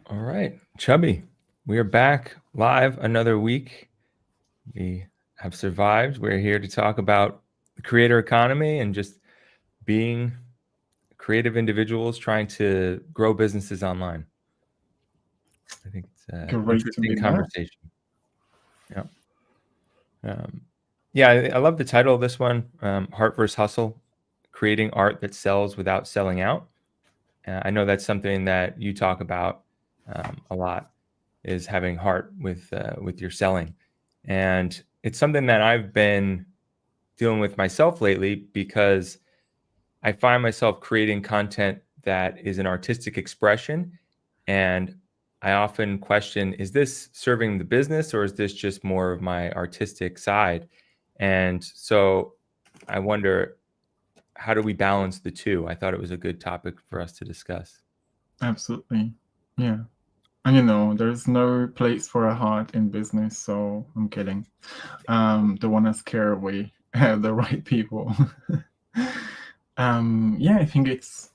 All right, Chubby, we are back live another week. We have survived. We're here to talk about the creator economy and just being creative individuals trying to grow businesses online. I think it's an Great to interesting be back. conversation. Yeah. Yeah, I love the title of this one, Heart versus Hustle, creating art that sells without selling out. I know that's something that you talk about a lot, is having heart with your selling, and it's something that I've been dealing with myself lately because I find myself creating content that is an artistic expression, and I often question: is this serving the business, or is this just more of my artistic side? And so I wonder, how do we balance the two? I thought it was a good topic for us to discuss. Absolutely. Yeah. And there's no place for a heart in business, so I'm kidding. Don't want to scare away the right people. Yeah, I think it's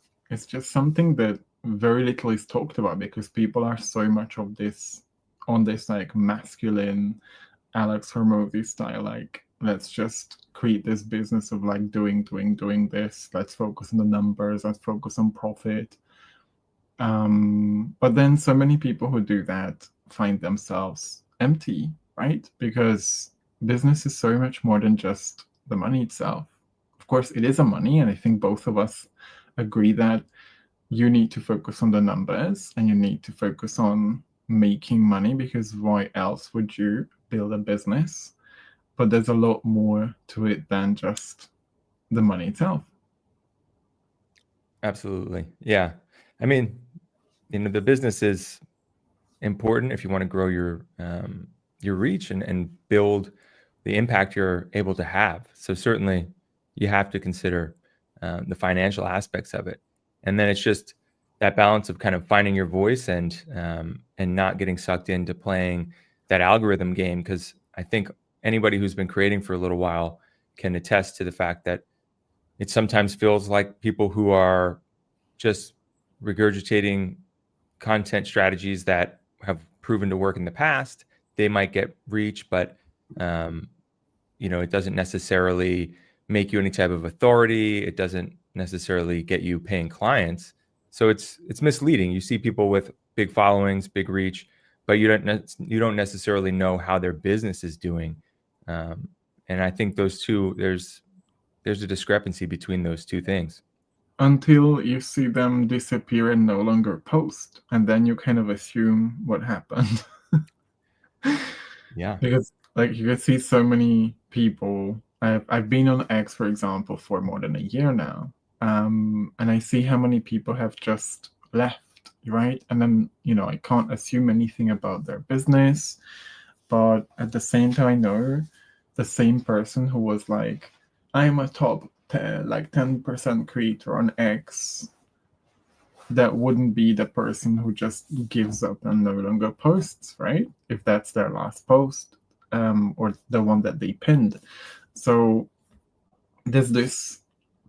just something that very little is talked about because people are so much of this on this like masculine Alex Hormozy style, like let's just create this business of like doing this. Let's focus on the numbers. Let's focus on profit. But then so many people who do that find themselves empty, right? Because business is so much more than just the money itself. Of course, it is a money, and I think both of us agree that you need to focus on the numbers and you need to focus on making money because why else would you build a business? But there's a lot more to it than just the money itself. Absolutely. Yeah. I mean, the business is important if you want to grow your reach and build the impact you're able to have. So certainly, you have to consider the financial aspects of it, and then it's just that balance of kind of finding your voice and not getting sucked into playing that algorithm game. Because I think anybody who's been creating for a little while can attest to the fact that it sometimes feels like people who are just regurgitating content strategies that have proven to work in the past, they might get reach, but um, it doesn't necessarily make you any type of authority. It doesn't necessarily get you paying clients. So it's misleading. You see people with big followings, big reach, but you don't necessarily know how their business is doing. And I think those two, there's a discrepancy between those two things. Until you see them disappear and no longer post, and then you kind of assume what happened. Yeah. Because like you can see so many people. I've been on X, for example, for more than a year now, and I see how many people have just left, right? And then I can't assume anything about their business, but at the same time, I know the same person who was like, "I'm a top 10, like 10% creator on X." That wouldn't be the person who just gives up and no longer posts, right? If that's their last post, or the one that they pinned. So there's this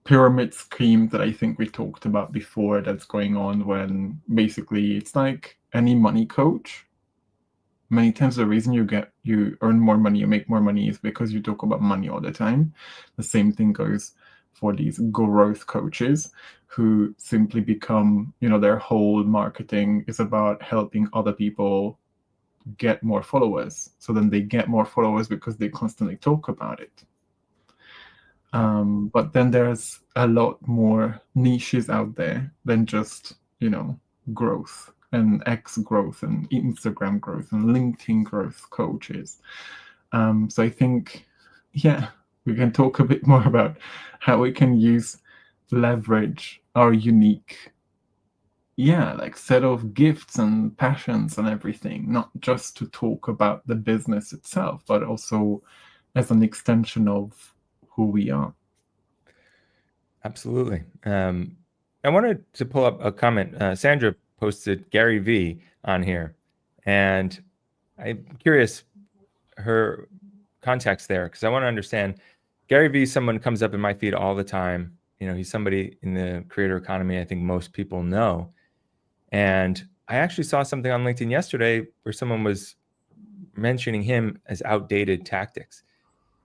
pyramid scheme that I think we talked about before that's going on when basically it's like any money coach. Many times the reason you earn more money, you make more money is because you talk about money all the time. The same thing goes for these growth coaches who simply become, their whole marketing is about helping other people get more followers. So then they get more followers because they constantly talk about it. Yeah. But then there's a lot more niches out there than just, growth and X growth and Instagram growth and LinkedIn growth coaches. So I think, yeah, we can talk a bit more about how we can leverage our unique, like set of gifts and passions and everything, not just to talk about the business itself, but also as an extension of who we are. Absolutely. I wanted to pull up a comment. Sandra posted Gary V on here, and I'm curious her context there because I want to understand. Gary V is someone who comes up in my feed all the time. He's somebody in the creator economy I think most people know, and I actually saw something on LinkedIn yesterday where someone was mentioning him as outdated tactics.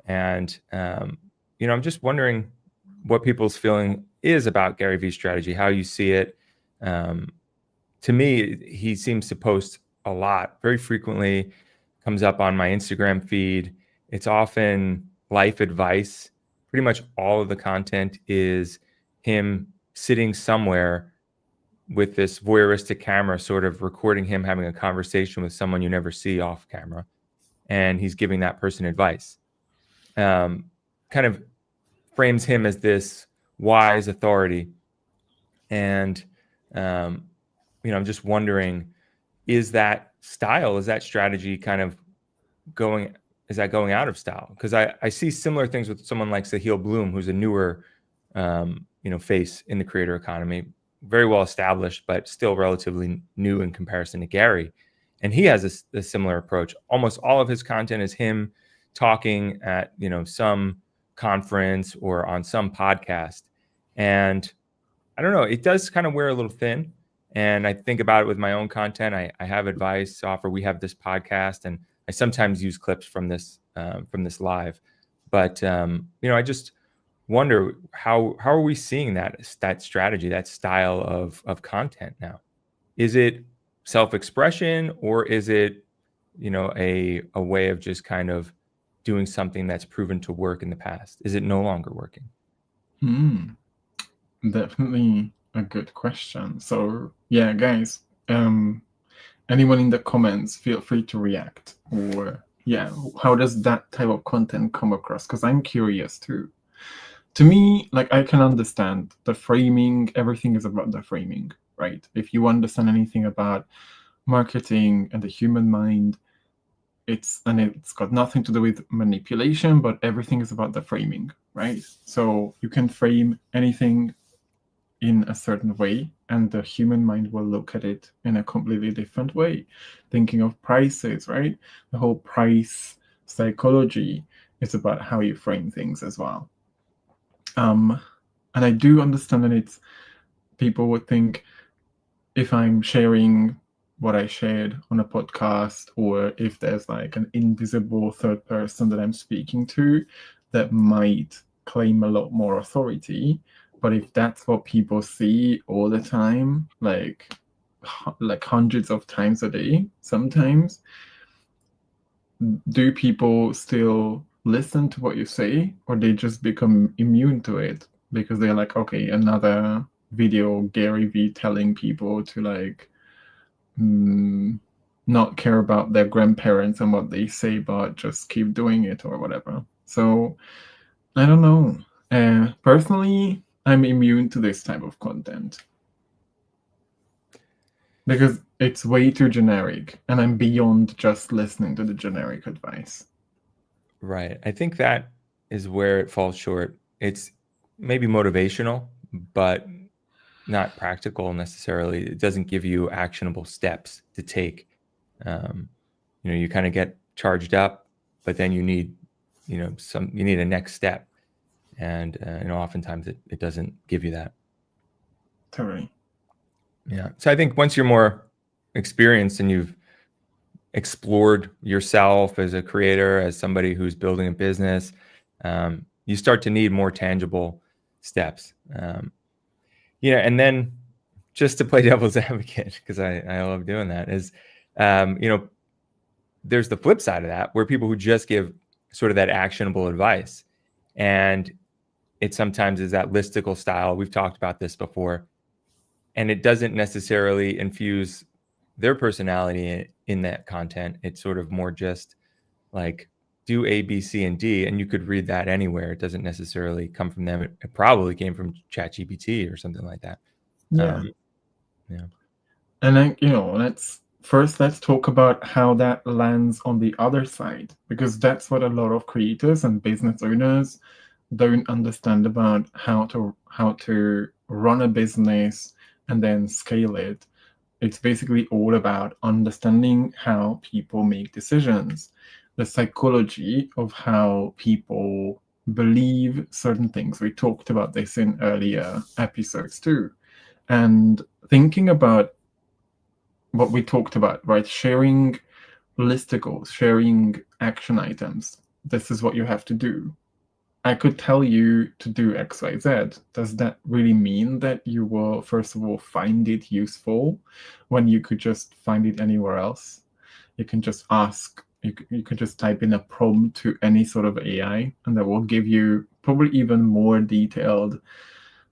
And, I'm just wondering what people's feeling is about Gary Vee's strategy, how you see it. To me, he seems to post a lot, very frequently, comes up on my Instagram feed. It's often life advice. Pretty much all of the content is him sitting somewhere with this voyeuristic camera, sort of recording him having a conversation with someone you never see off camera. And he's giving that person advice. Kind of frames him as this wise authority. And, I'm just wondering, is that strategy kind of going out of style? Because I see similar things with someone like Sahil Bloom, who's a newer, face in the creator economy, very well established, but still relatively new in comparison to Gary. And he has a similar approach. Almost all of his content is him talking at, some conference or on some podcast. And I don't know, it does kind of wear a little thin. And I think about it with my own content. I have advice to offer. We have this podcast, and I sometimes use clips from this live. But I just wonder how are we seeing that strategy, that style of content now? Is it self-expression, or is it a way of just kind of doing something that's proven to work in the past? Is it no longer working? Definitely a good question. So yeah, guys, anyone in the comments, feel free to react. Or yeah, how does that type of content come across? Because I'm curious too. To me, like, I can understand the framing. Everything is about the framing, right? If you understand anything about marketing and the human mind, it's got nothing to do with manipulation, but everything is about the framing, right? So you can frame anything in a certain way, and the human mind will look at it in a completely different way. Thinking of prices, right? The whole price psychology is about how you frame things as well. And I do understand that people would think, if I'm sharing what I shared on a podcast, or if there's like an invisible third person that I'm speaking to, that might claim a lot more authority. But if that's what people see all the time, like hundreds of times a day, sometimes, do people still listen to what you say, or they just become immune to it because they're like, okay, another video, Gary Vee telling people to like not care about their grandparents and what they say, but just keep doing it or whatever. So I don't know. Personally, I'm immune to this type of content because it's way too generic, and I'm beyond just listening to the generic advice. Right. I think that is where it falls short. It's maybe motivational, but not practical necessarily. It doesn't give you actionable steps to take. You kind of get charged up, but then you need a next step. And oftentimes it doesn't give you that. Totally. Yeah. So I think once you're more experienced and you've explored yourself as a creator, as somebody who's building a business, you start to need more tangible steps. And then just to play devil's advocate, because I love doing that, is, there's the flip side of that, where people who just give sort of that actionable advice, and it sometimes is that listicle style. We've talked about this before, and it doesn't necessarily infuse their personality in that content. It's sort of more just like, do A, B, C, and D, and you could read that anywhere. It doesn't necessarily come from them. It probably came from ChatGPT or something like that. Yeah. Yeah. And then, let's talk about how that lands on the other side, because that's what a lot of creators and business owners don't understand about how to run a business and then scale it. It's basically all about understanding how people make decisions, the psychology of how people believe certain things. We talked about this in earlier episodes too. And thinking about what we talked about, right? Sharing listicles, sharing action items. This is what you have to do. I could tell you to do X, Y, Z. Does that really mean that you will, first of all, find it useful when you could just find it anywhere else? You can just ask, you could just type in a prompt to any sort of AI, and that will give you probably even more detailed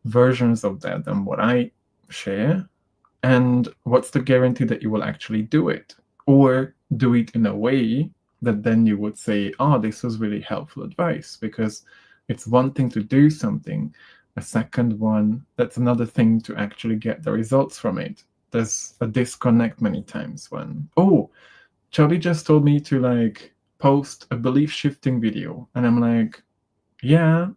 versions of that than what I share. And what's the guarantee that you will actually do it? Or do it in a way that then you would say, oh, this was really helpful advice, because it's one thing to do something. A second one, that's another thing to actually get the results from it. There's a disconnect many times when, oh, Charlie just told me to like post a belief shifting video. And I'm like, yeah,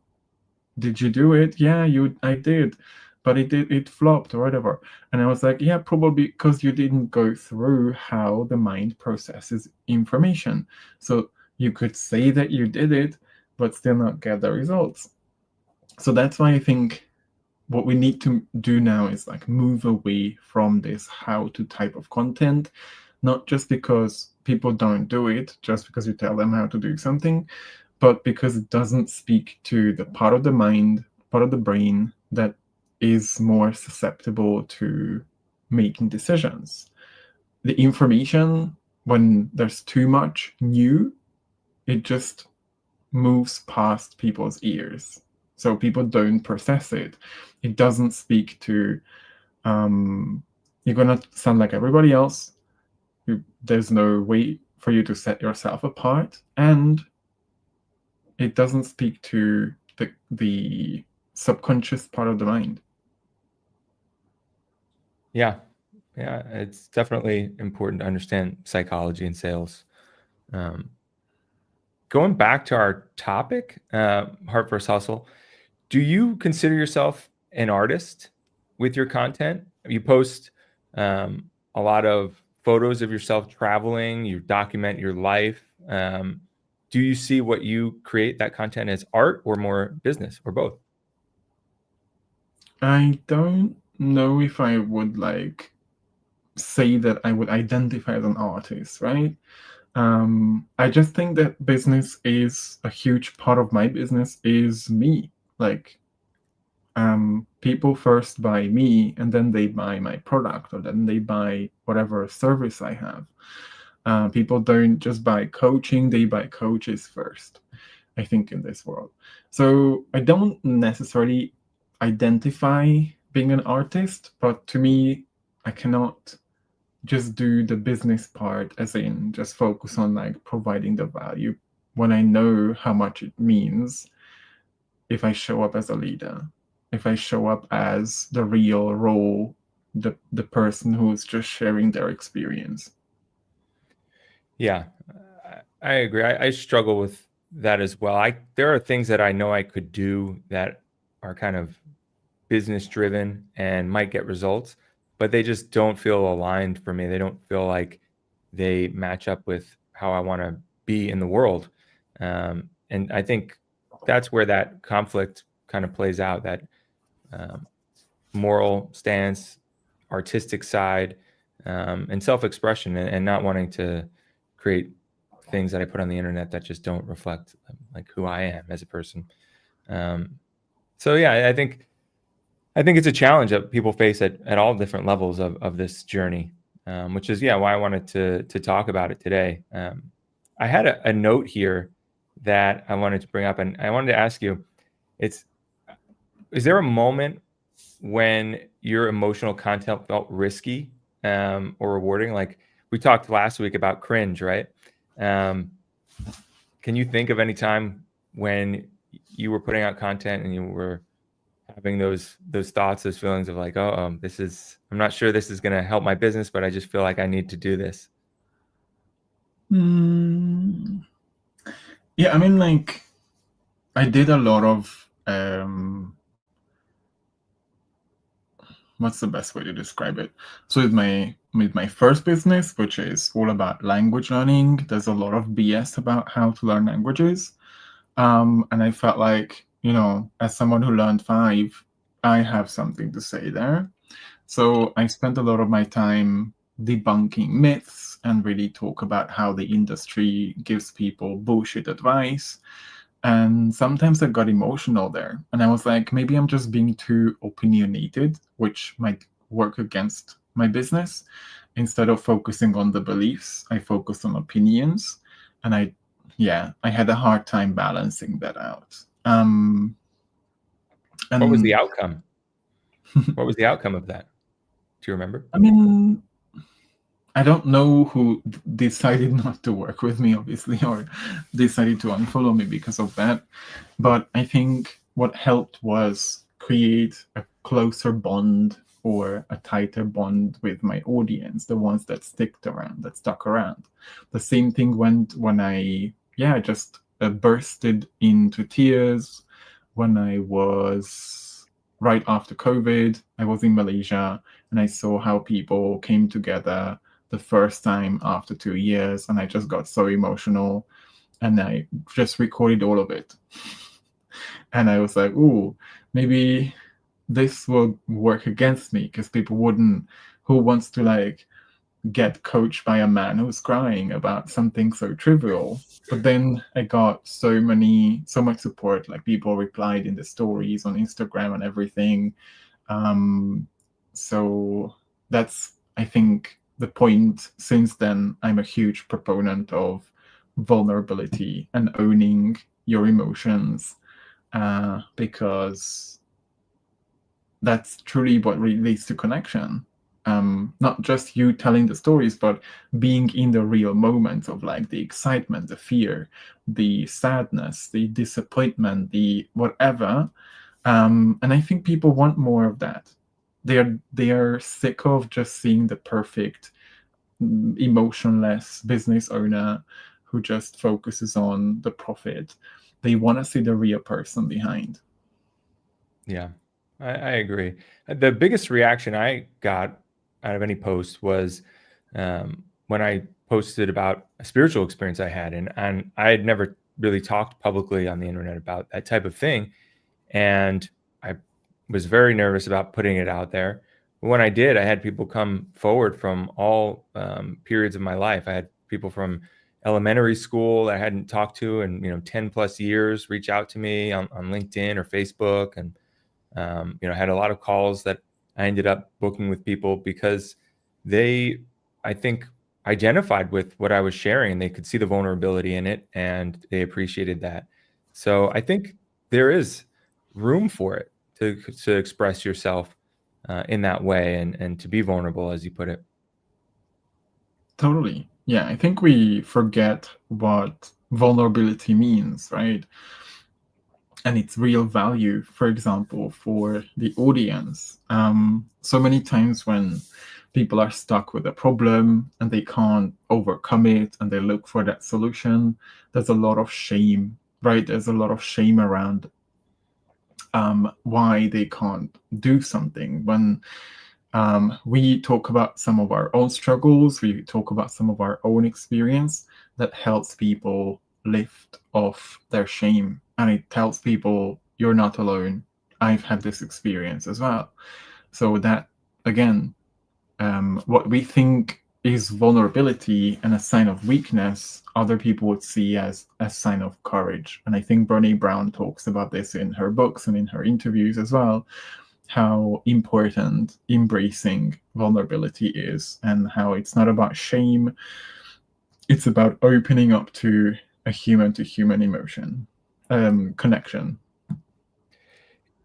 did you do it? Yeah, I did. But it flopped or whatever. And I was like, yeah, probably because you didn't go through how the mind processes information. So you could say that you did it, but still not get the results. So that's why I think what we need to do now is like move away from this how to type of content, not just because people don't do it, just because you tell them how to do something, but because it doesn't speak to the part of the mind, part of the brain that is more susceptible to making decisions. The information, when there's too much new, it just moves past people's ears. So people don't process it. It doesn't speak to, you're going to sound like everybody else. There's no way for you to set yourself apart. And it doesn't speak to the subconscious part of the mind. Yeah. It's definitely important to understand psychology and sales. Going back to our topic, Heart vs. Hustle, do you consider yourself an artist with your content? You post a lot of photos of yourself traveling, you document your life. Do you see what you create, that content, as art or more business, or both? I don't know if I would like say that I would identify as an artist, right? I just think that business is a huge part of my business is me. Like, people first buy me and then they buy my product, or then they buy whatever service I have. People don't just buy coaching, they buy coaches first, I think, in this world. So I don't necessarily identify being an artist, but to me, I cannot just do the business part, as in just focus on like providing the value, when I know how much it means if I show up as a leader, if I show up as the real role, the person who's just sharing their experience. Yeah, I agree. I struggle with that as well. There are things that I know I could do that are kind of business driven and might get results, but they just don't feel aligned for me. They don't feel like they match up with how I want to be in the world. And I think that's where that conflict kind of plays out, that moral stance, artistic side, and self-expression, and not wanting to create things that I put on the internet that just don't reflect like who I am as a person. So yeah, I think it's a challenge that people face at all different levels of this journey, which is why I wanted to talk about it today. I had a note here that I wanted to bring up, and I wanted to ask you: is there a moment when your emotional content felt risky or rewarding? Like we talked last week about cringe, right? Can you think of any time when you were putting out content and you were having those thoughts, those feelings of like, I'm not sure this is going to help my business, but I just feel like I need to do this? Yeah, I mean, like, I did a lot of what's the best way to describe it? So with my first business, which is all about language learning, there's a lot of BS about how to learn languages. And I felt like, as someone who learned 5, I have something to say there. So I spent a lot of my time debunking myths and really talk about how the industry gives people bullshit advice. And sometimes I got emotional there. And I was like, maybe I'm just being too opinionated, which might work against my business. Instead of focusing on the beliefs, I focused on opinions. And I had a hard time balancing that out. What was the And outcome? What was the outcome of that? Do you remember? I mean, I don't know who decided not to work with me, obviously, or decided to unfollow me because of that. But I think what helped was create a closer bond or a tighter bond with my audience, the ones that stuck around. The same thing went when I just bursted into tears when I was right after COVID. I was in Malaysia and I saw how people came together the first time after 2 years, and I just got so emotional, and I just recorded all of it. And I was like, ooh, maybe this will work against me, because people who wants to like get coached by a man who's crying about something so trivial. But then I got so much support, like people replied in the stories on Instagram and everything. So that's, I think, the point. Since then, I'm a huge proponent of vulnerability and owning your emotions, because that's truly what really leads to connection. Not just you telling the stories, but being in the real moments of like the excitement, the fear, the sadness, the disappointment, the whatever. And I think people want more of that. They are sick of just seeing the perfect, emotionless business owner who just focuses on the profit. They want to see the real person behind. Yeah, I agree. The biggest reaction I got out of any post was when I posted about a spiritual experience I had, and I had never really talked publicly on the internet about that type of thing, and I was very nervous about putting it out there. But when I did, I had people come forward from all periods of my life. I had people from elementary school that I hadn't talked to in 10 plus years reach out to me on LinkedIn or Facebook, and I had a lot of calls that I ended up booking with people because they, I think, identified with what I was sharing. They could see the vulnerability in it and they appreciated that. So I think there is room for it to express yourself in that way and to be vulnerable, as you put it. Totally. Yeah, I think we forget what vulnerability means, right? And its real value, for example, for the audience. So many times when people are stuck with a problem and they can't overcome it and they look for that solution, there's a lot of shame, right? There's a lot of shame around why they can't do something. When we talk about some of our own struggles, we talk about some of our own experience, that helps people lift off their shame. And it tells people, you're not alone. I've had this experience as well. So that, again, what we think is vulnerability and a sign of weakness, other people would see as a sign of courage. And I think Brené Brown talks about this in her books and in her interviews as well, how important embracing vulnerability is, and how it's not about shame, it's about opening up to a human emotion, connection.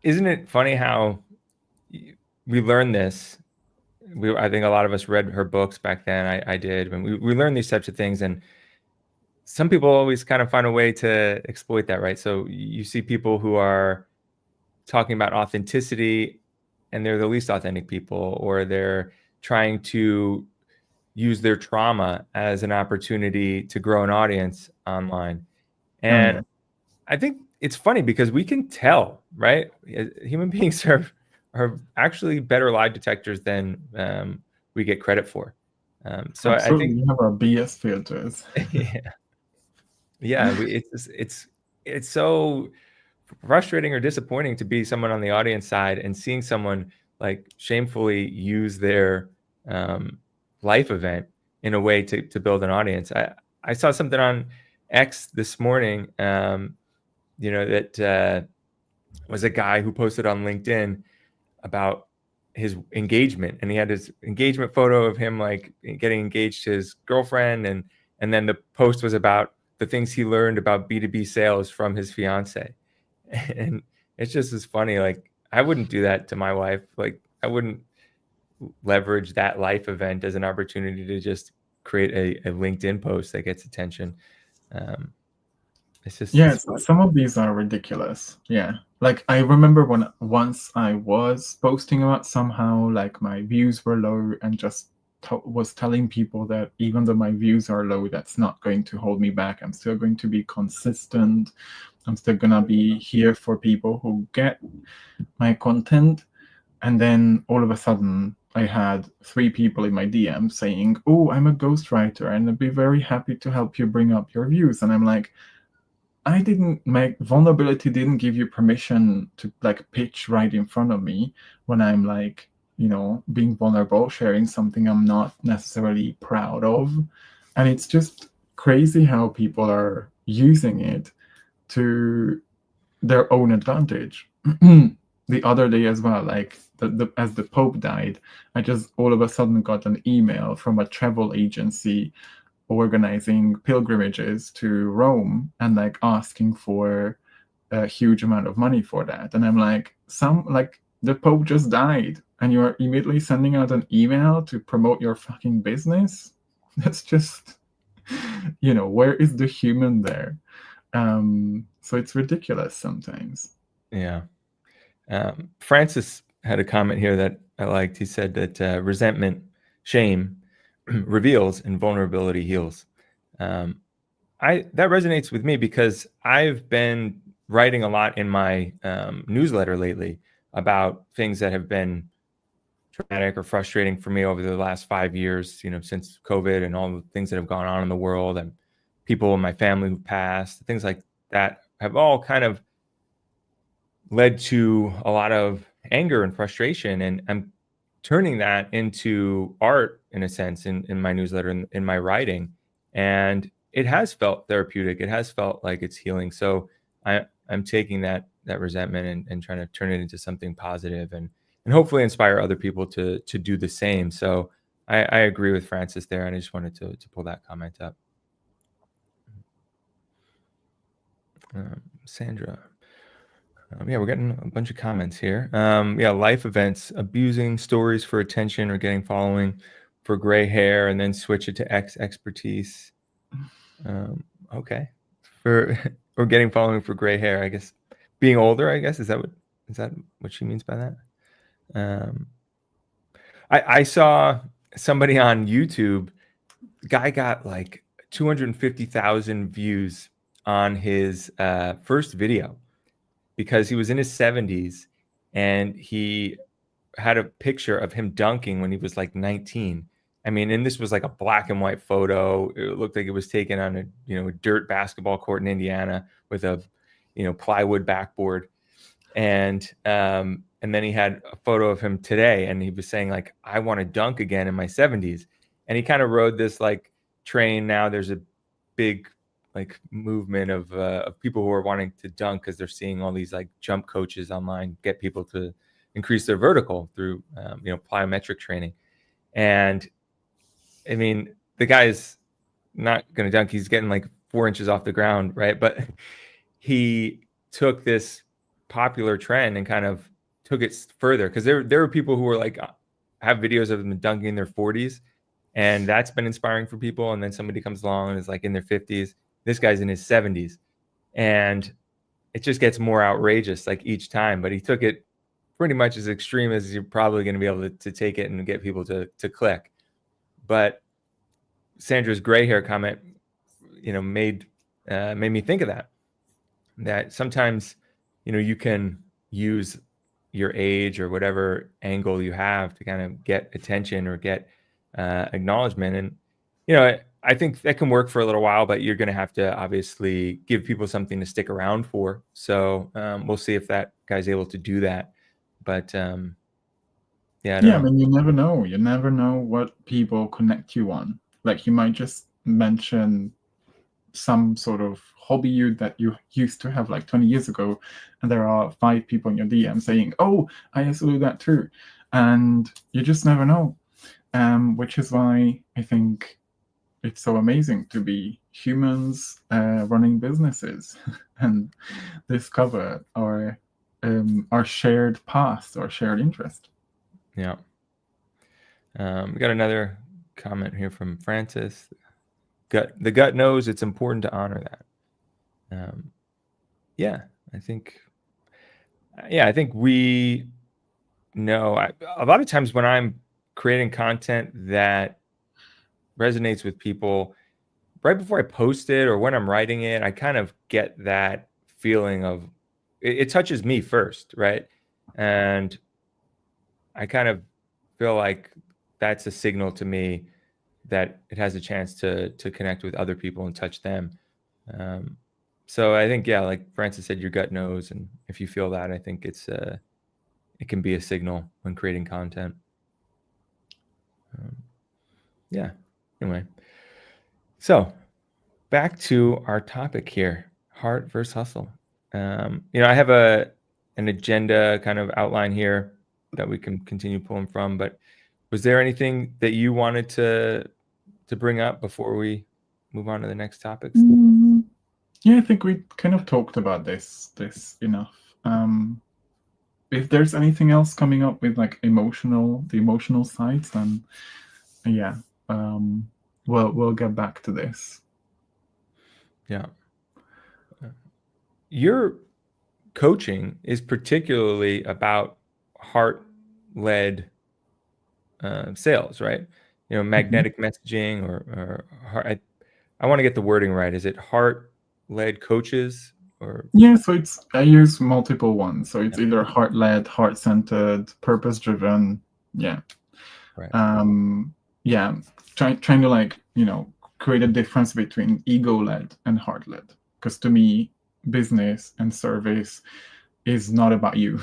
Isn't it funny how we learned this? I think a lot of us read her books back then. I did. And we learned these types of things, and some people always kind of find a way to exploit that, right? So you see people who are talking about authenticity and they're the least authentic people, or they're trying to use their trauma as an opportunity to grow an audience online. And I think it's funny because we can tell, right? Human beings are actually better lie detectors than we get credit for. So Absolutely, I think we have our BS filters. yeah, it's so frustrating or disappointing to be someone on the audience side and seeing someone like shamefully use their life event in a way to build an audience. I saw something on X this morning, that was a guy who posted on LinkedIn about his engagement, and he had his engagement photo of him like getting engaged to his girlfriend, and then the post was about the things he learned about B2B sales from his fiance. And it's just as funny. Like, I wouldn't do that to my wife. Like, I wouldn't leverage that life event as an opportunity to just create a LinkedIn post that gets attention. It's just, Yes, some of these are ridiculous. Yeah. Like I remember when once I was posting about somehow like my views were low and just was telling people that even though my views are low, that's not going to hold me back. I'm still going to be consistent. I'm still gonna be here for people who get my content. And then all of a sudden I had 3 people in my DM saying, "Oh, I'm a ghostwriter and I'd be very happy to help you bring up your views." And I'm like, vulnerability didn't give you permission to like pitch right in front of me when I'm like, being vulnerable, sharing something I'm not necessarily proud of. And it's just crazy how people are using it to their own advantage. The other day as well, like as the Pope died, I just all of a sudden got an email from a travel agency organizing pilgrimages to Rome and like asking for a huge amount of money for that. And I'm like, the Pope just died and you're immediately sending out an email to promote your fucking business? That's just, where is the human there? So it's ridiculous sometimes. Yeah. Francis had a comment here that I liked. He said that resentment, shame reveals and vulnerability heals. That resonates with me because I've been writing a lot in my newsletter lately about things that have been traumatic or frustrating for me over the last 5 years, since COVID and all the things that have gone on in the world, and people in my family who passed, things like that have all kind of led to a lot of anger and frustration. And I'm turning that into art in a sense in my newsletter, in my writing. And it has felt therapeutic. It has felt like it's healing. So I'm taking that resentment and trying to turn it into something positive and hopefully inspire other people to do the same. So I agree with Francis there. And I just wanted to pull that comment up. Sandra. Yeah, we're getting a bunch of comments here. Life events, abusing stories for attention or getting following for gray hair and then switch it to X expertise. Okay. Or getting following for gray hair, I guess. Being older, I guess. Is that what she means by that? I saw somebody on YouTube, the guy got like 250,000 views on his first video, because he was in his 70s and he had a picture of him dunking when he was like 19. I mean, and this was like a black and white photo. It looked like it was taken on a dirt basketball court in Indiana with a plywood backboard. And then he had a photo of him today, and he was saying like, I want to dunk again in my 70s. And he kind of rode this like train. Now there's a big like movement of people who are wanting to dunk because they're seeing all these like jump coaches online get people to increase their vertical through plyometric training. And I mean, the guy's not going to dunk. He's getting like 4 inches off the ground, right? But he took this popular trend and kind of took it further, because there were people who were like have videos of them dunking in their 40s, and that's been inspiring for people. And then somebody comes along and is like in their 50s. This guy's in his 70s, and it just gets more outrageous like each time. But he took it pretty much as extreme as you're probably going to be able to take it and get people to click. But Sandra's gray hair comment, made me think of that sometimes, you can use your age or whatever angle you have to kind of get attention or get acknowledgement. And, I think that can work for a little while, but you're going to have to obviously give people something to stick around for. So we'll see if that guy's able to do that. But Yeah, Yeah, I no. mean, you never know. You never know what people connect you on. Like, you might just mention some sort of hobby that you used to have like 20 years ago, and there are 5 people in your DM saying, "Oh, I used to do that too," and you just never know. Which is why I think it's so amazing to be humans running businesses and discover our shared past, our shared interest. Yeah. We got another comment here from Francis. The gut knows it's important to honor that. Yeah, I think we know. A lot of times when I'm creating content that resonates with people, right before I post it or when I'm writing it, I kind of get that feeling of it touches me first, right? And I kind of feel like that's a signal to me that it has a chance to connect with other people and touch them. Um, so I think, yeah, like Francis said, your gut knows, and if you feel that, I think it can be a signal when creating content. Yeah. Anyway, so back to our topic here: heart versus hustle. I have an agenda kind of outline here that we can continue pulling from. But was there anything that you wanted to bring up before we move on to the next topics? Yeah, I think we kind of talked about this enough. If there's anything else coming up with like the emotional sides, then yeah, we'll get back to this. Yeah. Your coaching is particularly about heart-led sales, right? Magnetic messaging or heart, I want to get the wording right. Is it heart-led coaches or? Yeah, so I use multiple ones. So it's Yeah. either heart-led, heart-centered, purpose-driven. Yeah. Right. Yeah. Trying to like, create a difference between ego-led and heart-led. Because to me, business and service is not about you.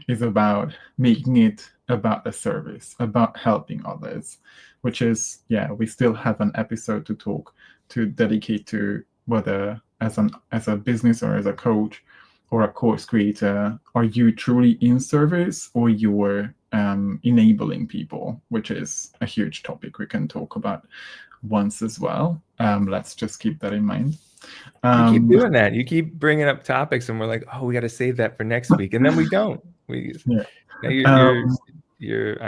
It's about making it about the service, about helping others, which is, yeah, we still have an episode to dedicate to whether as a business or as a coach or a course creator, are you truly in service or you were enabling people, which is a huge topic we can talk about once as well. Let's just keep that in mind. You keep doing that. You keep bringing up topics, and we're like, "Oh, we got to save that for next week," and then we don't. Yeah. Now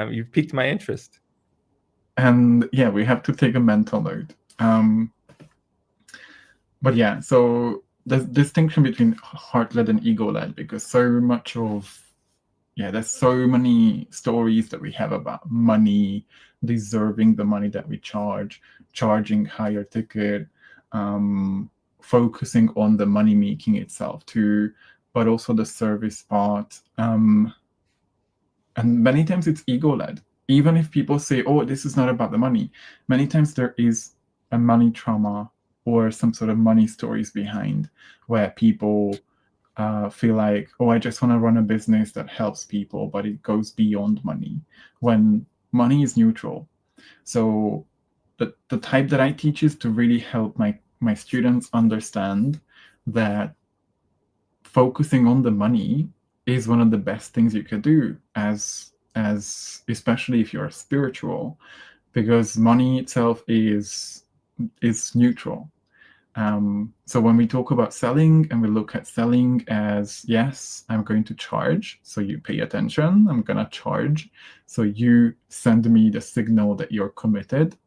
you've piqued my interest. And yeah, we have to take a mental note. But yeah, so there's distinction between heart-led and ego-led, because there's so many stories that we have about money, deserving the money that we charging higher ticket, focusing on the money making itself too, but also the service part. And many times it's ego-led. Even if people say, "Oh, this is not about the money," many times there is a money trauma or some sort of money stories behind, where people feel like, "Oh, I just want to run a business that helps people," but it goes beyond money, when money is neutral. So the type that I teach is to really help my students understand that focusing on the money is one of the best things you can do, as especially if you're spiritual, because money itself is neutral. So when we talk about selling and we look at selling as, yes, I'm going to charge, so you pay attention, I'm going to charge, so you send me the signal that you're committed.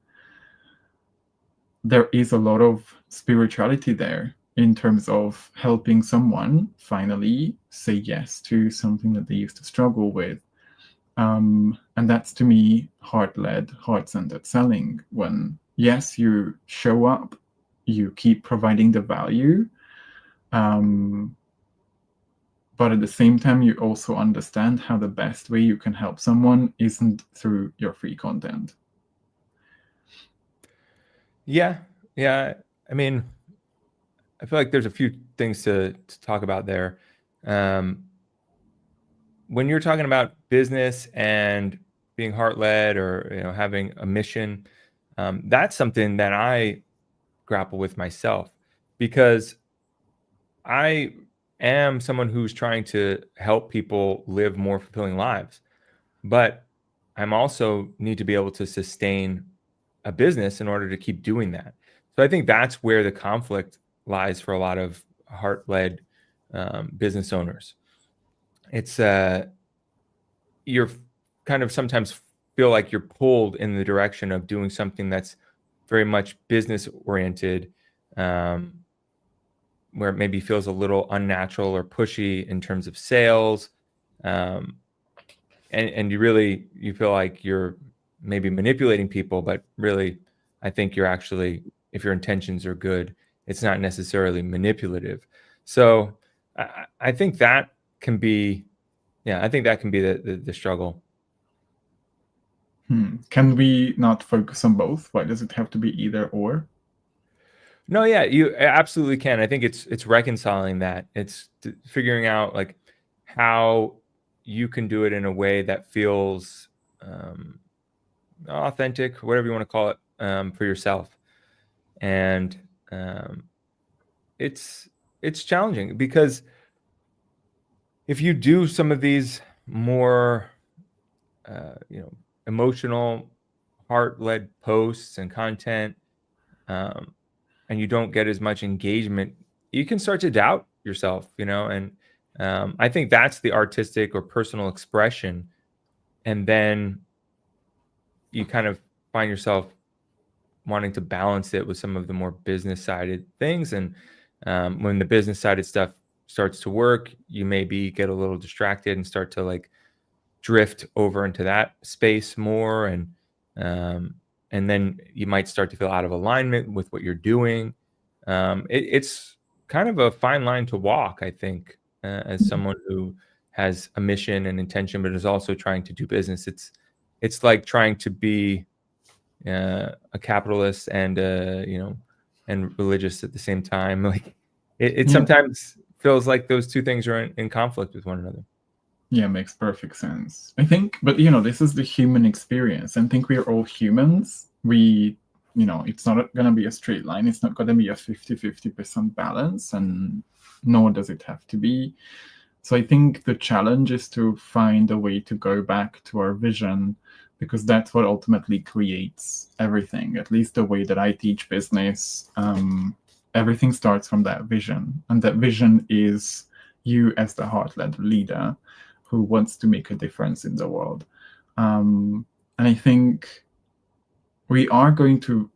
There is a lot of spirituality there in terms of helping someone finally say yes to something that they used to struggle with. And that's, to me, heart-led, heart-centered selling, when, yes, you show up, you keep providing the value, but at the same time, you also understand how the best way you can help someone isn't through your free content. Yeah. I mean, I feel like there's a few things to talk about there. When you're talking about business and being heart-led, or having a mission, that's something that I grapple with myself, because I am someone who's trying to help people live more fulfilling lives, but I'm also need to be able to sustain a business in order to keep doing that. So I think that's where the conflict lies for a lot of heart-led business owners. It's you're kind of sometimes feel like you're pulled in the direction of doing something that's very much business oriented, um, where it maybe feels a little unnatural or pushy in terms of sales, um, and you feel like you're maybe manipulating people, but really, I think you're actually, if your intentions are good, it's not necessarily manipulative. So I think that can be, yeah, I think that can be the struggle. Can we not focus on both? Why does it have to be either or? No, yeah, you absolutely can. I think it's reconciling that. It's figuring out like how you can do it in a way that feels authentic, whatever you want to call it, for yourself. And it's challenging, because if you do some of these more emotional, heart-led posts and content, and you don't get as much engagement, you can start to doubt yourself, and I think that's the artistic or personal expression. And then you kind of find yourself wanting to balance it with some of the more business sided things. And when the business sided stuff starts to work, you maybe get a little distracted and start to like drift over into that space more. And then you might start to feel out of alignment with what you're doing. It's kind of a fine line to walk, I think, as someone who has a mission and intention, but is also trying to do business. It's like trying to be a capitalist and and religious at the same time. Like it sometimes feels like those two things are in conflict with one another. Yeah, makes perfect sense. I think, but this is the human experience. I think we're all humans. It's not going to be a straight line. It's not going to be a 50-50% balance, and nor does it have to be. So I think the challenge is to find a way to go back to our vision, because that's what ultimately creates everything. At least the way that I teach business, everything starts from that vision. And that vision is you as the heart-led leader who wants to make a difference in the world. And I think we are going to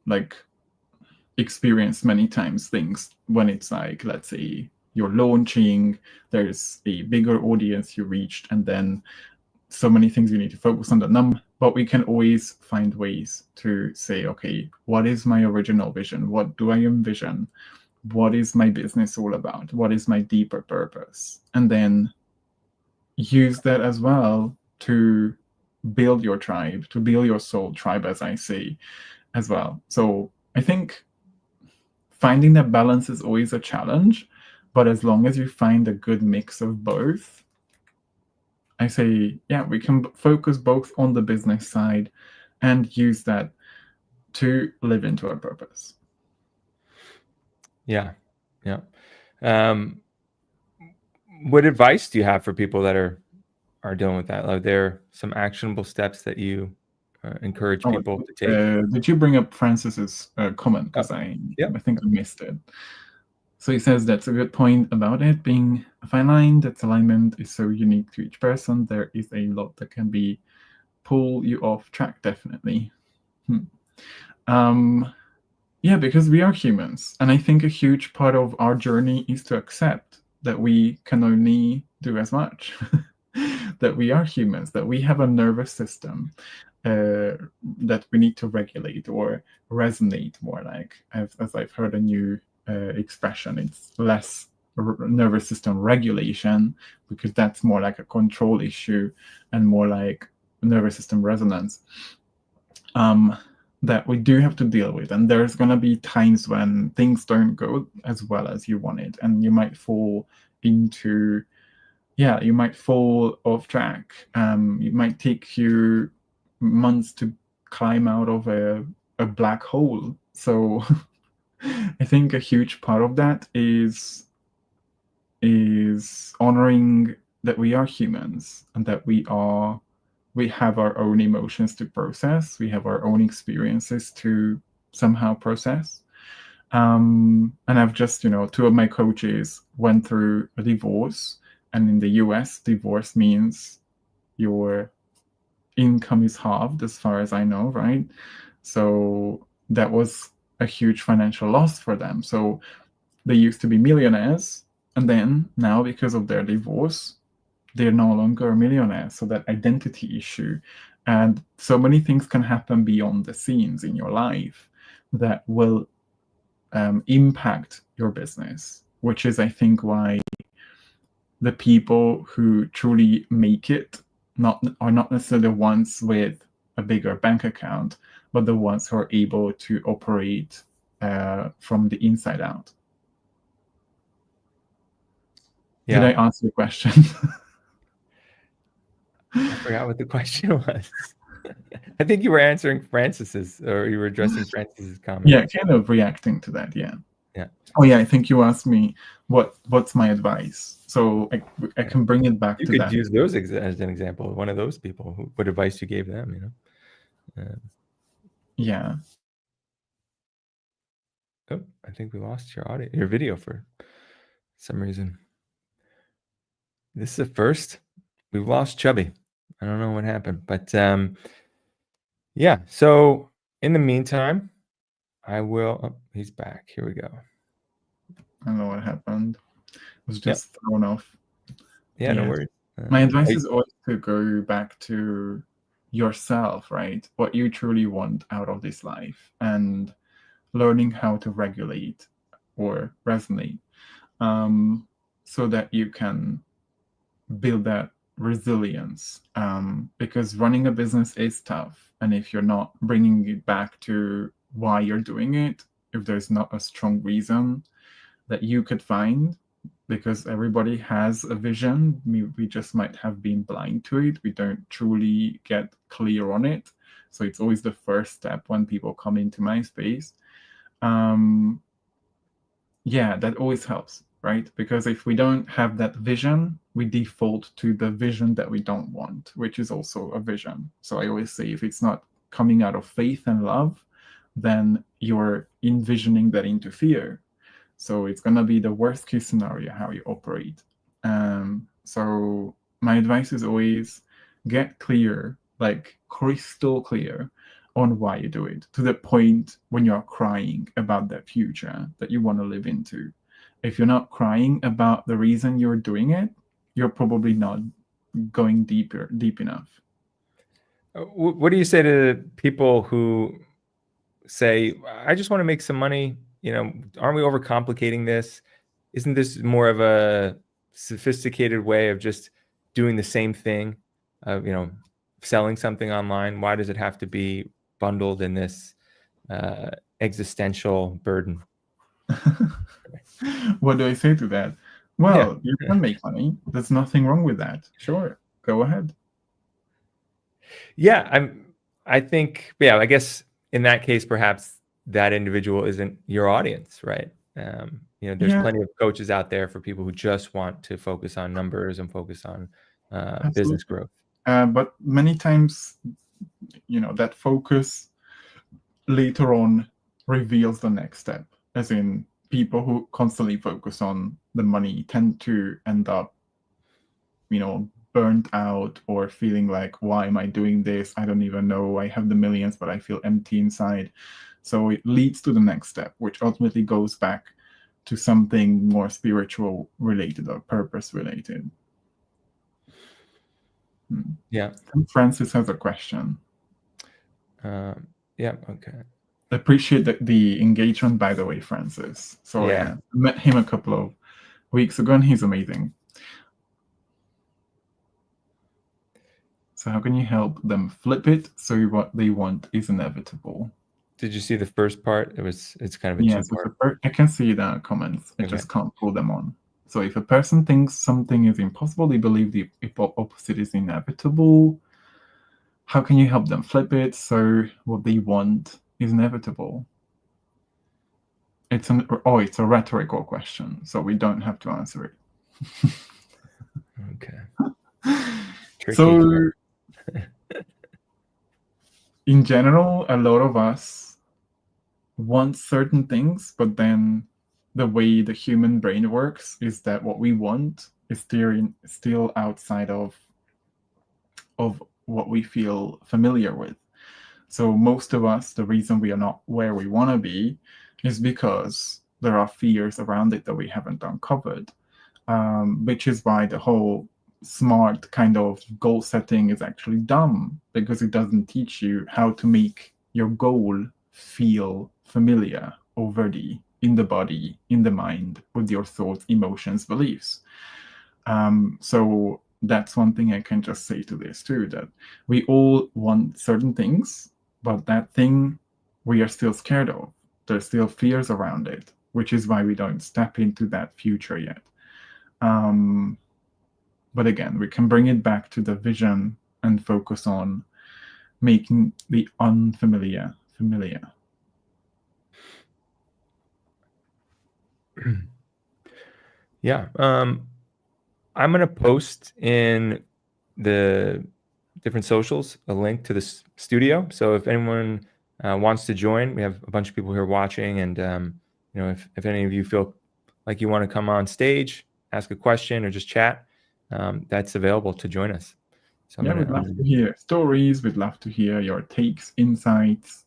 experience many times things when it's like, let's say you're launching, there's a bigger audience you reached, and then so many things you need to focus on the number. But we can always find ways to say, okay, what is my original vision? What do I envision? What is my business all about? What is my deeper purpose? And then use that as well to build your tribe, to build your soul tribe, as I say, as well. So I think finding that balance is always a challenge, but as long as you find a good mix of both, I say, yeah, we can focus both on the business side and use that to live into our purpose. Yeah. What advice do you have for people that are dealing with that? Are there some actionable steps that you encourage people to take? Did you bring up Francis's comment? Because I think I missed it. So he says that's a good point about it being a fine line. That alignment is so unique to each person. There is a lot that can pull you off track, definitely. Yeah, because we are humans. And I think a huge part of our journey is to accept that we can only do as much, that we are humans, that we have a nervous system that we need to regulate or resonate more like. As I've heard a new expression, it's less nervous system regulation, because that's more like a control issue, and more like nervous system resonance. That we do have to deal with. And there's going to be times when things don't go as well as you wanted, and you might fall into yeah, you might fall off track. It might take you months to climb out of a black hole. So I think a huge part of that is honoring that we are humans and that we have our own emotions to process. We have our own experiences to somehow process. And I've just, two of my coaches went through a divorce, and in the US, divorce means your income is halved, as far as I know, right? So that was a huge financial loss for them. So they used to be millionaires, and then now, because of their divorce, they're no longer a millionaire. So that identity issue, and so many things can happen beyond the scenes in your life that will impact your business, which is, I think, why the people who truly make it are not necessarily the ones with a bigger bank account, but the ones who are able to operate from the inside out. Yeah. Did I answer your question? I forgot what the question was. I think you were answering Francis's, or you were addressing Francis's comment. Yeah, kind of reacting to that. Yeah. Yeah. Oh yeah, I think you asked me what's my advice. So I can bring it back You to could that. use those as an example. One of those people. What advice you gave them? Yeah. Oh, I think we lost your video for some reason. This is a first. We've lost Chubby. I don't know what happened, but yeah. So in the meantime, I will. Oh, he's back. Here we go. I don't know what happened. I was just thrown off. Yeah, no worries. My advice is always to go back to yourself, right? What you truly want out of this life, and learning how to regulate or resonate, so that you can build that resilience. Because running a business is tough, and if you're not bringing it back to why you're doing it, if there's not a strong reason that you could find, because everybody has a vision, we just might have been blind to it. We don't truly get clear on it. So it's always the first step when people come into my space. Yeah, that always helps, right? Because if we don't have that vision, we default to the vision that we don't want, which is also a vision. So I always say, if it's not coming out of faith and love, then you're envisioning that into fear. So it's going to be the worst case scenario how you operate. So my advice is always get clear, like crystal clear, on why you do it, to the point when you're crying about that future that you want to live into. If you're not crying about the reason you're doing it, you're probably not going deep enough. What do you say to people who say, I just want to make some money? Aren't we overcomplicating this? Isn't this more of a sophisticated way of just doing the same thing, selling something online? Why does it have to be bundled in this existential burden? What do I say to that? Well, you can make money. There's nothing wrong with that. Sure, go ahead. Yeah, I think, I guess in that case, perhaps that individual isn't your audience, right? There's plenty of coaches out there for people who just want to focus on numbers and focus on business growth. But many times, that focus later on reveals the next step. As in, people who constantly focus on the money tend to end up, burnt out, or feeling like, why am I doing this? I don't even know. I have the millions, but I feel empty inside. So it leads to the next step, which ultimately goes back to something more spiritual related or purpose related. Yeah. Francis has a question. Yeah. Okay. Appreciate the engagement, by the way, Francis. So I met him a couple of weeks ago, and he's amazing. So how can you help them flip it so what they want is inevitable? Did you see the first part? It's kind of a two-part. I can see the comments. I just can't pull them on. So if a person thinks something is impossible, they believe the opposite is inevitable. How can you help them flip it so what they want is inevitable? It's a rhetorical question, so we don't have to answer it. Okay. Tricky. So in general, a lot of us want certain things, but then the way the human brain works is that what we want is still outside of what we feel familiar with. So most of us, the reason we are not where we want to be is because there are fears around it that we haven't uncovered, which is why the whole smart kind of goal setting is actually dumb, because it doesn't teach you how to make your goal feel familiar already in the body, in the mind, with your thoughts, emotions, beliefs. So that's one thing I can just say to this too, that we all want certain things, but that thing we are still scared of. There's still fears around it, which is why we don't step into that future yet. But again, we can bring it back to the vision and focus on making the unfamiliar familiar. Yeah. I'm going to post in the different socials a link to this studio. So if anyone wants to join, we have a bunch of people here watching. And, if any of you feel like you want to come on stage, ask a question, or just chat, that's available to join us. So we'd love to hear stories. We'd love to hear your takes, insights.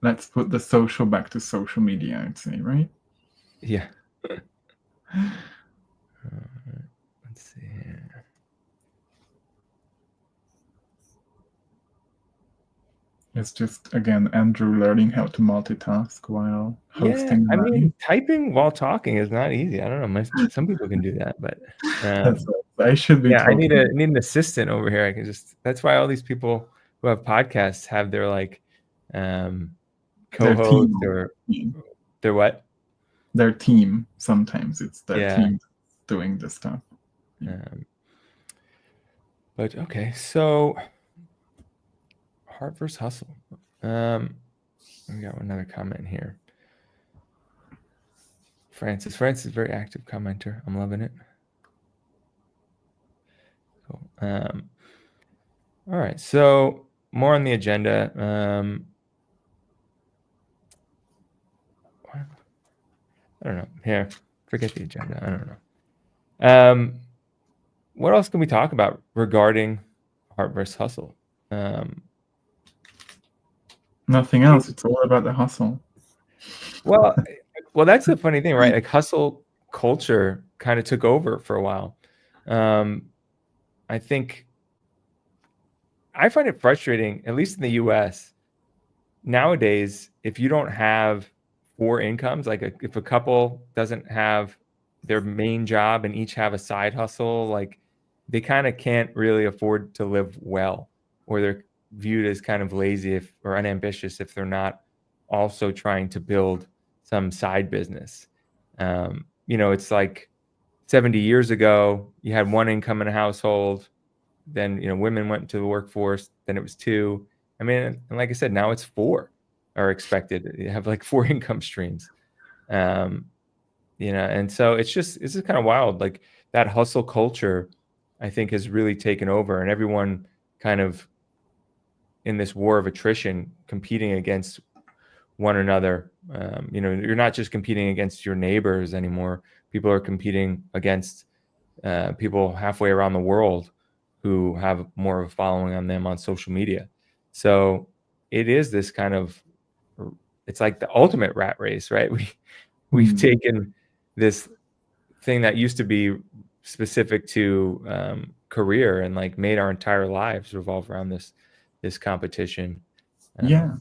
Let's put the social back to social media, I'd say, right? Yeah. Let's see here. It's just, again, Andrew learning how to multitask while hosting. Yeah, I mean, typing while talking is not easy. I don't know. Some people can do that, but I should be. Yeah, I need an assistant over here. I can just. That's why all these people who have podcasts have their like co-host or their what? Their team. Sometimes it's their team doing this stuff. But okay, so Heart versus Hustle. We got another comment here. Francis, very active commenter. I'm loving it. Cool. All right, so more on the agenda. I don't know. Here, forget the agenda. I don't know. What else can we talk about regarding Heart versus Hustle? Nothing else. It's all about the hustle. Well, that's the funny thing, right? Like hustle culture kind of took over for a while. I think I find it frustrating, at least in the US nowadays, if you don't have 4 incomes, like if a couple doesn't have their main job and each have a side hustle, like they kind of can't really afford to live well, or they're viewed as kind of lazy or unambitious if they're not also trying to build some side business. It's like 70 years ago, you had 1 income in a household. Then, women went to the workforce. Then it was 2. I mean, and like I said, now it's 4 are expected. You have like 4 income streams. And so it's just kind of wild. Like that hustle culture, I think, has really taken over, and everyone kind of in this war of attrition, competing against one another. You're not just competing against your neighbors anymore. People are competing against people halfway around the world who have more of a following on them on social media. So it is this kind of, it's like the ultimate rat race, right? We've taken this thing that used to be specific to career and like made our entire lives revolve around this competition. Yeah.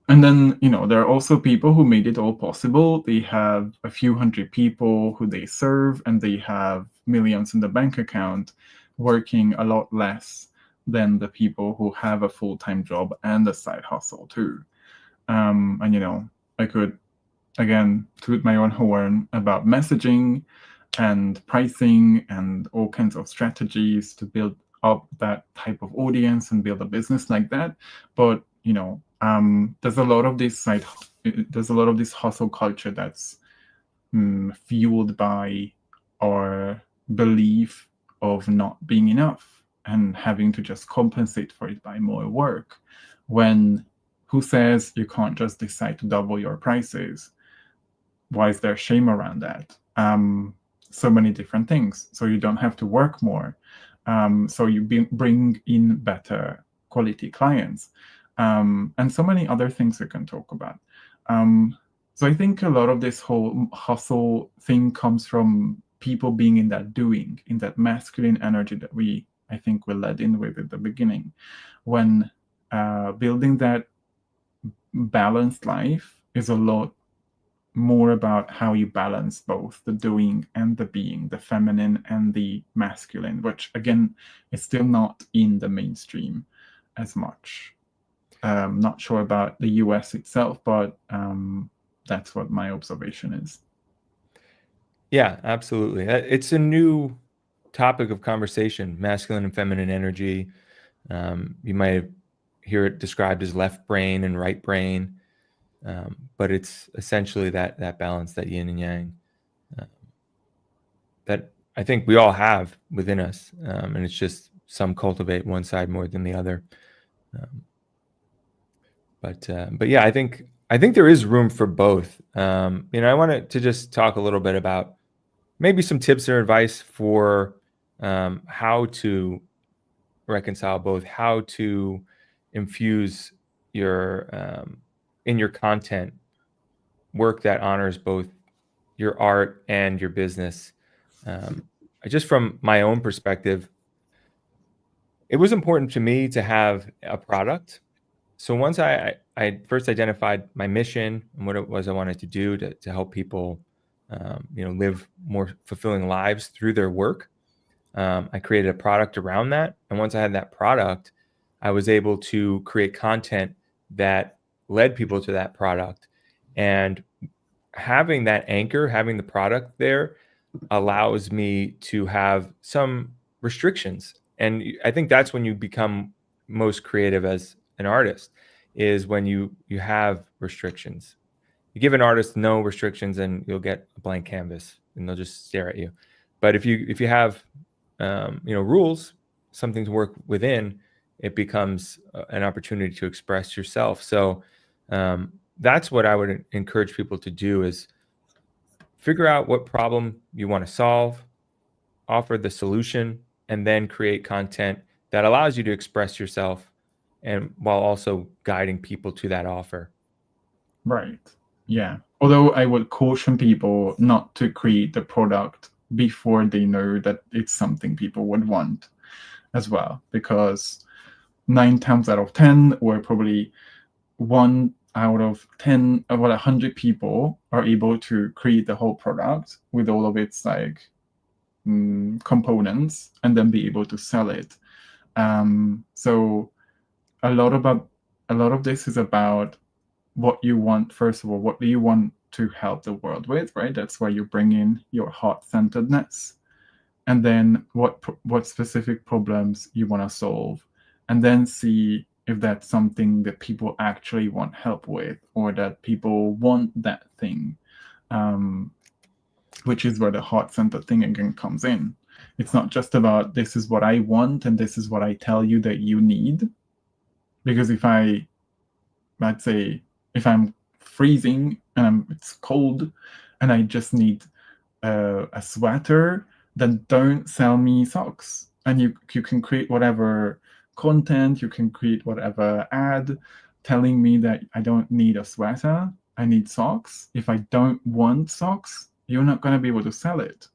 And then, there are also people who made it all possible. They have a few hundred people who they serve, and they have millions in the bank account, working a lot less than the people who have a full-time job and a side hustle too. And, I could again, toot my own horn about messaging and pricing and all kinds of strategies to build up that type of audience and build a business like that. But there's a lot of this hustle culture that's fueled by our belief of not being enough and having to just compensate for it by more work. When who says you can't just decide to double your prices? Why is there shame around that? So many different things. So you don't have to work more. So you bring in better quality clients, and so many other things we can talk about. So I think a lot of this whole hustle thing comes from people being in that doing, in that masculine energy that I think we led in with at the beginning. When building that balanced life is a lot more about how you balance both the doing and the being, the feminine and the masculine, which again is still not in the mainstream as much. Not sure about the US itself, but that's what my observation is. Yeah, absolutely. It's a new topic of conversation, masculine and feminine energy. You might hear it described as left brain and right brain. But it's essentially that balance, that yin and yang, that I think we all have within us, and it's just some cultivate one side more than the other. But yeah, I think there is room for both. I wanted to just talk a little bit about maybe some tips or advice for how to reconcile both, how to infuse your in your content work that honors both your art and your business. Just from my own perspective, it was important to me to have a product. So once I first identified my mission and what it was I wanted to do to help people, live more fulfilling lives through their work, I created a product around that. And once I had that product, I was able to create content that led people to that product. And having that anchor, having the product there, allows me to have some restrictions. And I think that's when you become most creative as an artist, is when you have restrictions. You give an artist no restrictions and you'll get a blank canvas and they'll just stare at you. But if you have rules, something to work within, it becomes an opportunity to express yourself. So that's what I would encourage people to do, is figure out what problem you want to solve, offer the solution, and then create content that allows you to express yourself, and while also guiding people to that offer. Right. Yeah. Although I would caution people not to create the product before they know that it's something people would want as well, because 9 times out of 10, or probably 1 out of 10, about 100 people are able to create the whole product with all of its components and then be able to sell it. So a lot of this is about what you want. First of all, what do you want to help the world with, right? That's where you bring in your heart-centeredness. And then what specific problems you want to solve, and then see if that's something that people actually want help with, or that people want that thing, which is where the heart-centered thing again comes in. It's not just about this is what I want and this is what I tell you that you need. Because let's say if I'm freezing and it's cold and I just need a sweater, then don't sell me socks. And you can create whatever content, you can create whatever ad telling me that I don't need a sweater, I need socks. If I don't want socks, you're not going to be able to sell it.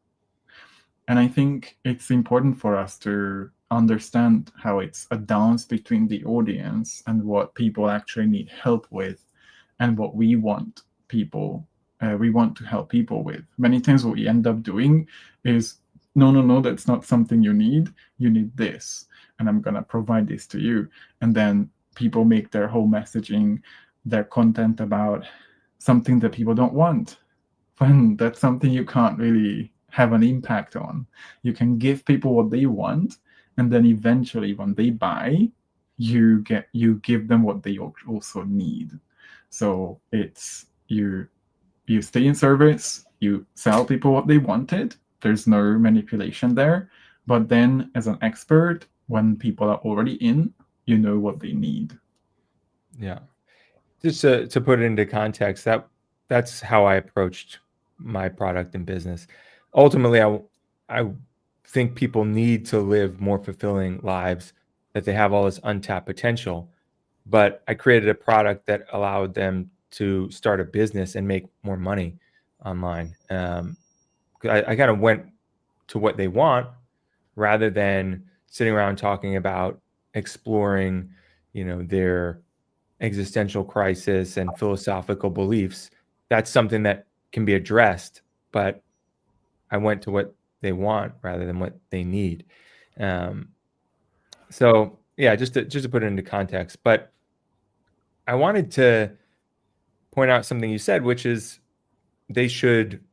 And I think it's important for us to understand how it's a dance between the audience and what people actually need help with, and what we want to help people with. Many times what we end up doing is, no, that's not something you need this, and I'm going to provide this to you. And then people make their whole messaging, their content about something that people don't want, then that's something you can't really have an impact on. You can give people what they want, and then eventually when they buy, you give them what they also need. So it's you stay in service, you sell people what they wanted, there's no manipulation there, but then as an expert, when people are already in, you know what they need. Yeah. Just to put it into context, that's how I approached my product and business. Ultimately, I think people need to live more fulfilling lives, that they have all this untapped potential. But I created a product that allowed them to start a business and make more money online. I kind of went to what they want rather than sitting around talking about exploring, their existential crisis and philosophical beliefs. That's something that can be addressed, but I went to what they want rather than what they need. So yeah, just to put it into context. But I wanted to point out something you said, which is they should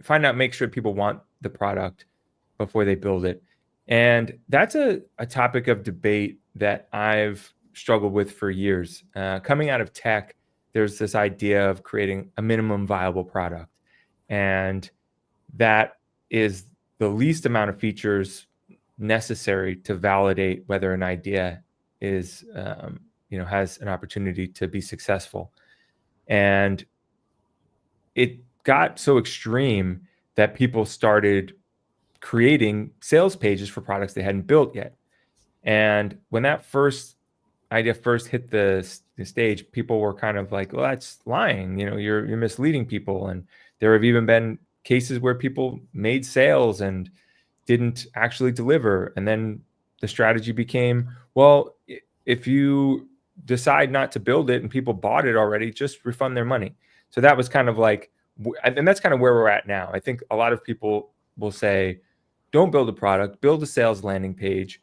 find out, make sure people want the product before they build it. And that's a topic of debate that I've struggled with for years. Coming out of tech, there's this idea of creating a minimum viable product. And that is the least amount of features necessary to validate whether an idea is, has an opportunity to be successful. And it got so extreme that people started creating sales pages for products they hadn't built yet. And when that idea first hit the stage, people were kind of like, well, that's lying. You're misleading people. And there have even been cases where people made sales and didn't actually deliver. And then the strategy became, well, if you decide not to build it and people bought it already, just refund their money. So that was kind of like, and that's kind of where we're at now. I think a lot of people will say, don't build a product, build a sales landing page,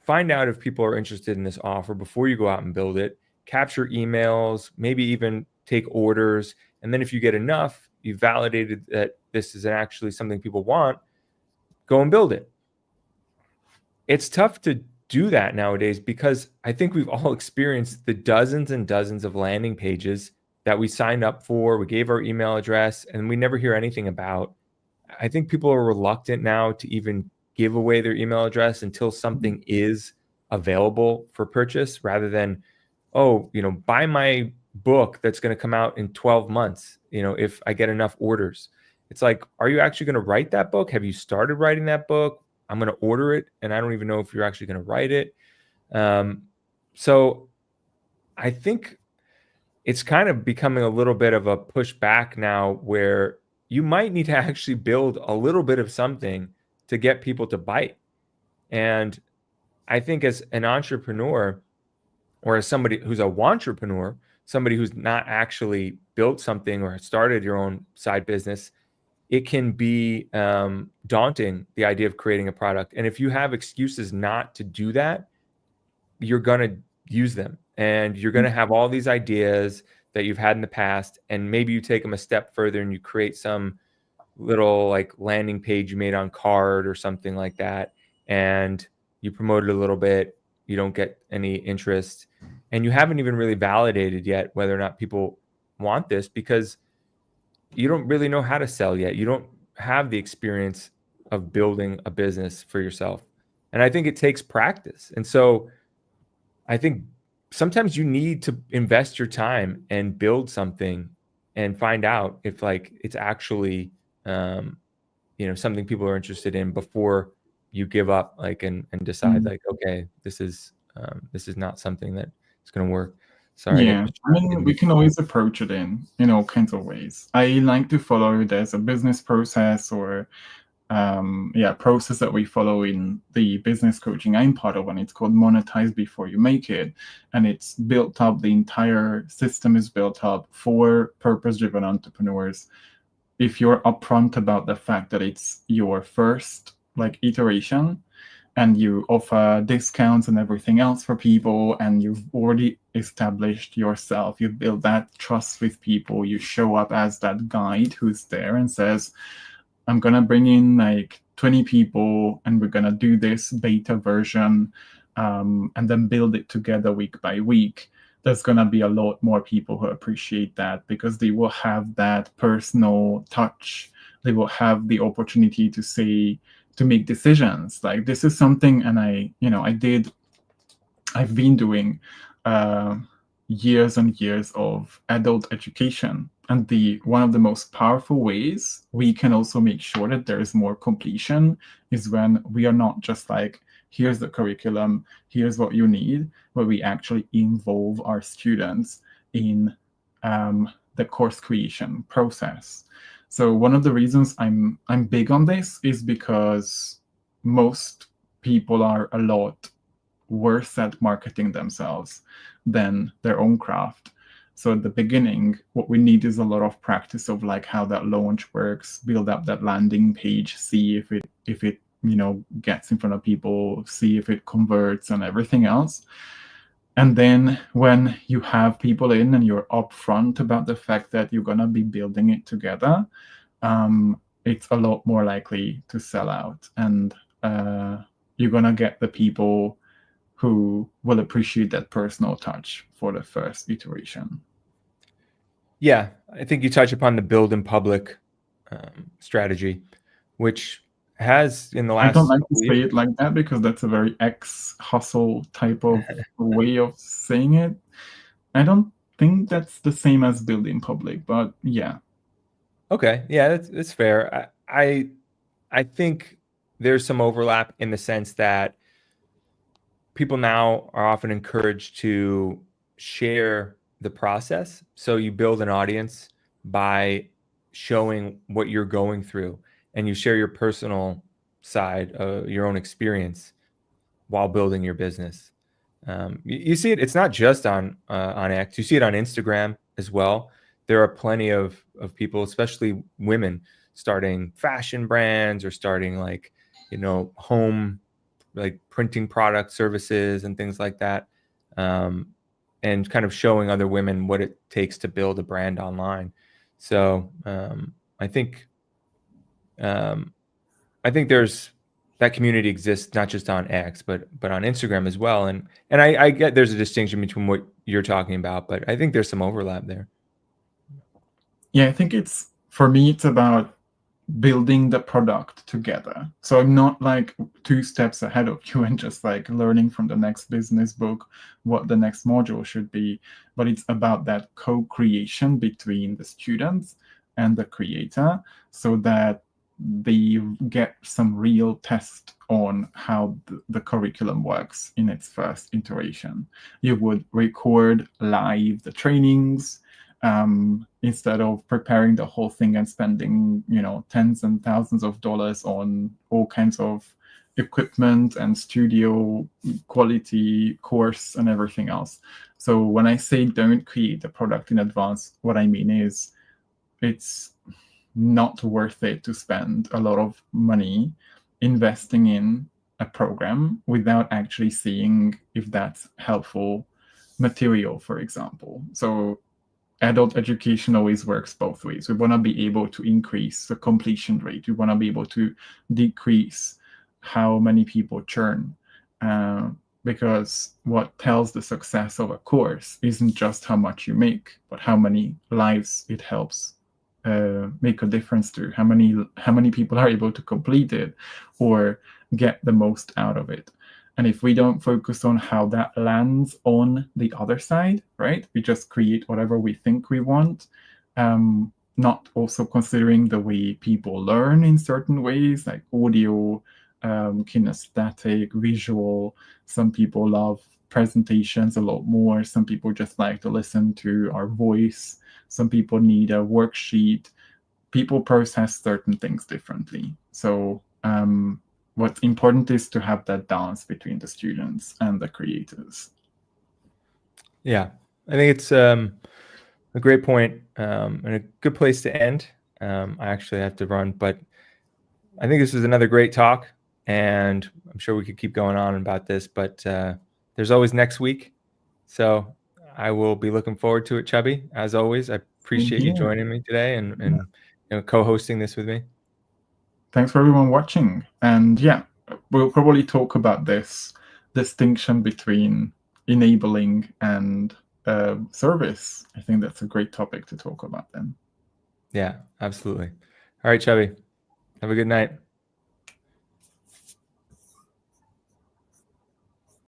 find out if people are interested in this offer before you go out and build it, capture emails, maybe even take orders. And then if you get enough, you validated that this is actually something people want, go and build it. It's tough to do that nowadays because I think we've all experienced the dozens and dozens of landing pages that we signed up for, we gave our email address, and we never hear anything about. I think people are reluctant now to even give away their email address until something is available for purchase, rather than, buy my book that's going to come out in 12 months, if I get enough orders. It's like, are you actually going to write that book? Have you started writing that book? I'm going to order it, and I don't even know if you're actually going to write it. So I think it's kind of becoming a little bit of a pushback now, where you might need to actually build a little bit of something to get people to bite. And I think as an entrepreneur, or as somebody who's a wantrepreneur, somebody who's not actually built something or started your own side business, it can be daunting, the idea of creating a product. And if you have excuses not to do that, you're going to use them. And you're going to have all these ideas that you've had in the past, and maybe you take them a step further and you create some little like landing page you made on Card or something like that, and you promote it a little bit, you don't get any interest, and you haven't even really validated yet whether or not people want this, because you don't really know how to sell yet. You don't have the experience of building a business for yourself. And I think it takes practice. And so I think sometimes you need to invest your time and build something and find out if it's actually something people are interested in before you give up and decide okay, this is not something that is going to work. Sorry. Yeah, I mean, we can always approach it in all kinds of ways. I like to follow there's a business process or process that we follow in the business coaching I'm part of, and it's called Monetize Before You Make It. And it's built up, the entire system is built up for purpose-driven entrepreneurs. If you're upfront about the fact that it's your first iteration, and you offer discounts and everything else for people, and you've already established yourself. You build that trust with people. You show up as that guide who's there and says, I'm going to bring in like 20 people and we're going to do this beta version, and then build it together week by week. There's going to be a lot more people who appreciate that, because they will have that personal touch. They will have the opportunity to say, to make decisions. Like, this is something, and I've been doing years and years of adult education. And one of the most powerful ways we can also make sure that there is more completion is when we are not just like, here's the curriculum, here's what you need, but we actually involve our students in the course creation process. So one of the reasons I'm big on this is because most people are a lot worse at marketing themselves than their own craft. So at the beginning, what we need is a lot of practice of like how that launch works, build up that landing page, see if it gets in front of people, see if it converts and everything else. And then when you have people in and you're upfront about the fact that you're going to be building it together, it's a lot more likely to sell out. And you're going to get the people who will appreciate that personal touch for the first iteration. Yeah, I think you touch upon the build in public strategy, which has in the last... I don't like to say it like that because that's a very ex-hustle type of way of saying it. I don't think that's the same as build in public, but yeah. Okay, yeah, that's fair. I think there's some overlap in the sense that people now are often encouraged to share the process. So you build an audience by showing what you're going through, and you share your personal side, your own experience while building your business. You see it. It's not just on X. You see it on Instagram as well. There are plenty of people, especially women, starting fashion brands or starting like, home, like printing product services and things like that, and kind of showing other women what it takes to build a brand online. So I think there's that community exists not just on X, but on Instagram as well. And I get there's a distinction between what you're talking about, but I think there's some overlap there. Yeah, I think for me, it's about building the product together. So I'm not like 2 steps ahead of you and just like learning from the next business book what the next module should be, but it's about that co-creation between the students and the creator, so that they get some real test on how the curriculum works in its first iteration. You would record live the trainings, instead of preparing the whole thing and spending, tens and thousands of dollars on all kinds of equipment and studio quality course and everything else. So when I say don't create the product in advance, what I mean is it's not worth it to spend a lot of money investing in a program without actually seeing if that's helpful material, for example. So adult education always works both ways. We want to be able to increase the completion rate. We want to be able to decrease how many people churn, because what tells the success of a course isn't just how much you make, but how many lives it helps make a difference to, how many people are able to complete it or get the most out of it. And if we don't focus on how that lands on the other side, right, we just create whatever we think we want, not also considering the way people learn in certain ways, like audio, kinesthetic, visual. Some people love presentations a lot more. Some people just like to listen to our voice. Some people need a worksheet. People process certain things differently. So what's important is to have that balance between the students and the creators. Yeah, I think it's a great point, and a good place to end. I actually have to run, but I think this was another great talk, and I'm sure we could keep going on about this, but there's always next week. So I will be looking forward to it, Chubby. As always, I appreciate you joining me today and co-hosting this with me. Thanks for everyone watching. And yeah, we'll probably talk about this distinction between enabling and service. I think that's a great topic to talk about then. Yeah, absolutely. All right, Chubby. Have a good night.